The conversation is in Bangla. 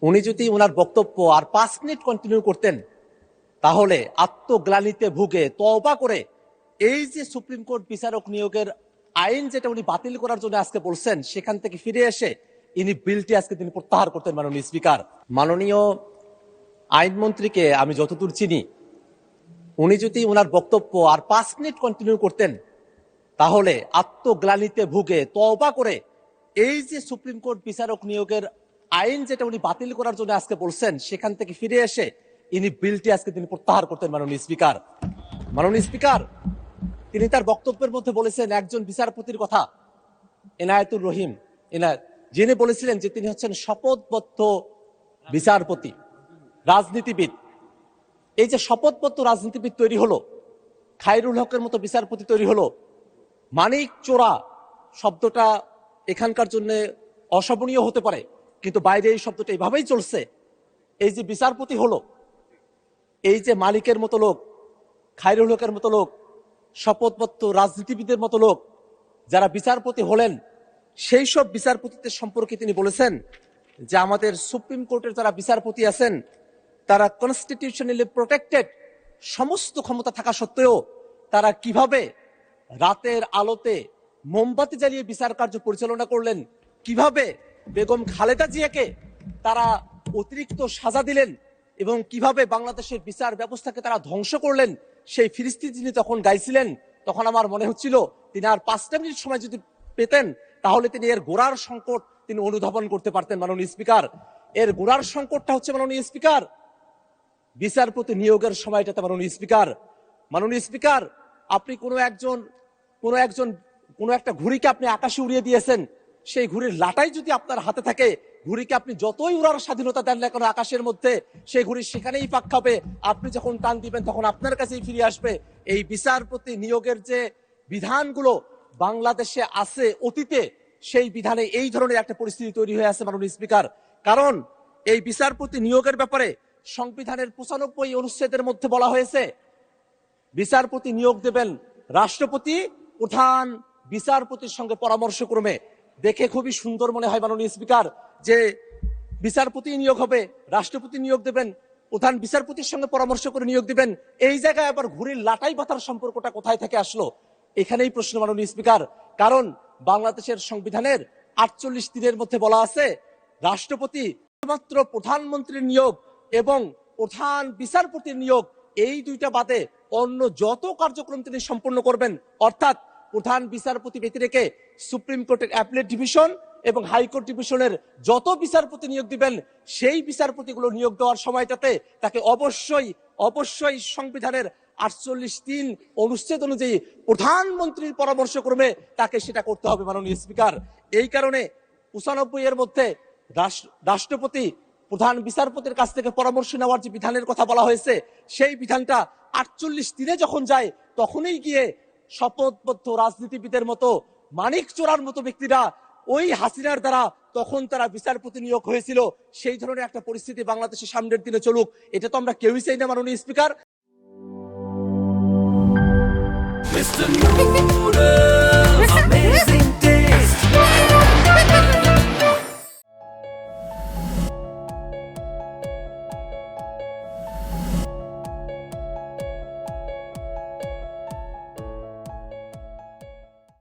উনি যদি ওনার বক্তব্য আর 5 মিনিট কন্টিনিউ করতেন তাহলে আত্মগ্লানিতে ভুগে তওবা করে এই যে সুপ্রিম কোর্ট বিচারক নিয়োগের আইন যেটা উনি বাতিল করার জন্য আজকে বলছেন সেখান থেকে ফিরে এসে ইনি বিলটি আজকে তিনি প্রত্যাহার করতেন। মাননীয় স্পিকার, মাননীয় আইনমন্ত্রীকে আমি যতদূর চিনি, উনি যদি ওনার বক্তব্য আর 5 মিনিট কন্টিনিউ করতেন তাহলে আত্মগ্লানিতে ভুগে তওবা করে এই যে সুপ্রিম কোর্ট বিচারক নিয়োগের আইন যেটা উনি বাতিল করার জন্য আজকে বলছেন সেখান থেকে ফিরে এসে ইনি বিলটি আজকে তিনি প্রত্যাহার করতেন। মাননীয় স্পিকার, মাননীয় স্পিকার, তিনি তার বক্তব্যের মধ্যে বলেছেন একজন বিচারপতির কথা, এনায়েতুর রহিম এনায়েত, যিনি বলেছিলেন যে তিনি হচ্ছেন শপথবদ্ধ বিচারপতি, রাজনীতিবিদ। এই যে শপথবদ্ধ রাজনীতিবিদ তৈরি হলো, খায়রুল হকের মতো বিচারপতি তৈরি হলো, মানিক চোরা শব্দটা এখানকার জন্য অশোভনীয় হতে পারে, কিন্তু বাইরে এই শব্দটা এভাবেই চলছে। এই যে বিচারপতি হলো, এই যে মালিকের মতো লোক, খায়রুল হকের মতো লোক, শপথবদ্ধ রাজনীতিবিদের মতো লোক যারা বিচারপতি হলেন, সেই সব বিচারপতিদের সম্পর্কে তিনি বলেছেন যে আমাদের সুপ্রিম কোর্টের যারা বিচারপতি আছেন তারা কনস্টিটিউশনালি প্রোটেক্টেড, সমস্ত ক্ষমতা থাকা সত্ত্বেও তারা কিভাবে রাতের আলোতে মোমবাতি জ্বালিয়ে বিচার কার্য পরিচালনা করলেন, কিভাবে বেগম খালেদা জিয়াকে তারা অতিরিক্ত সাজা দিলেন এবং কিভাবে বাংলাদেশের বিচার ব্যবস্থাকে তারা ধ্বংস করলেন, সেই ফিরিস্তি যিনি তখন গাইছিলেন, তখন আমার মনে হচ্ছিল তিনি আর 5টা মিনিট সময় যদি পেতেন তাহলে তিনি এর গোড়ার সংকট তিনি অনুধাবন করতে পারতেন। মাননীয় স্পিকার, এর গোড়ার সংকটটা হচ্ছে মাননীয় স্পিকার বিচারপতি নিয়োগের সময়টাতে। মাননীয় স্পিকার, মাননীয় স্পিকার, আপনি কোনো একটা ঘুড়িকে আপনি আকাশে উড়িয়ে দিয়েছেন, সেই ঘুড়ির লাটাই যদি আপনার হাতে থাকে, ঘুড়িকে আপনি যতই উড়ার স্বাধীনতা দেন না কেন আকাশের মধ্যে, সেই ঘুড়ি সেখানেই পাক খাবে। আপনি যখন টান দিবেন তখন আপনার কাছেই ফিরে আসবে। এই বিচারপতি নিয়োগের যে বিধানগুলো বাংলাদেশে আছে অতীতে, সেই বিধানে এই ধরনের একটা পরিস্থিতি তৈরি হয়ে আছে। মাননীয় স্পিকার, কারণ এই বিচারপতি নিয়োগের ব্যাপারে সংবিধানের 95 অনুচ্ছেদের মধ্যে বলা হয়েছে বিচারপতি নিয়োগ দেবেন রাষ্ট্রপতি প্রধান বিচারপতির সঙ্গে পরামর্শক্রমে। দেখে খুবই সুন্দর মনে হয় মাননীয় স্পিকার যে বিচারপতি নিয়োগ হবে, রাষ্ট্রপতি নিয়োগ দেবেন, প্রধান বিচারপতির সঙ্গে পরামর্শ করে নিয়োগ দিবেন। এই জায়গায় আবার ঘুড়ির লাটাই বাতার সম্পর্কটা কোথায় থেকে আসলো? এখানেই প্রশ্ন মাননীয় স্পিকার। কারণ বাংলাদেশের সংবিধানের 48 দিনের মধ্যে বলা আছে রাষ্ট্রপতি মাত্র প্রধানমন্ত্রীর নিয়োগ এবং প্রধান বিচারপতির নিয়োগ, এই দুইটা বাদে অন্য যত কার্যক্রম তিনি সম্পন্ন করবেন, অর্থাৎ প্রধান বিচারপতি ব্যতি রেখে সুপ্রিম কোর্টের অ্যাপিলেট ডিভিশন এবং হাইকোর্ট ডিভিশনের যত বিচারপতি নিয়োগ দিবেন, সেই বিচারপতিগুলো নিয়োগ দেওয়ার সময়টাতে তাকে অবশ্যই সংবিধানের 48(3) অনুচ্ছেদ অনুযায়ী প্রধানমন্ত্রীর পরামর্শক্রমে তাকে সেটা করতে হবে। মাননীয় স্পিকার, এই কারণে 95 এর মধ্যে রাষ্ট্রপতি প্রধান বিচারপতির কাছ থেকে পরামর্শ নেওয়ার যে বিধানের কথা বলা হয়েছে, সেই বিধানটা 48 দিনে যখন যায় তখনই গিয়ে শপথবদ্ধ রাজনীতিবিদের মতো মানিক চোরার মতো ব্যক্তিরা, ওই হাসিনার দ্বারা তখন তারা বিচারপতি নিয়োগ হয়েছিল। সেই ধরনের একটা পরিস্থিতি বাংলাদেশের সামনের দিনে চলুক, এটা তো আমরা কেউই চাই না। মাননীয় স্পিকার,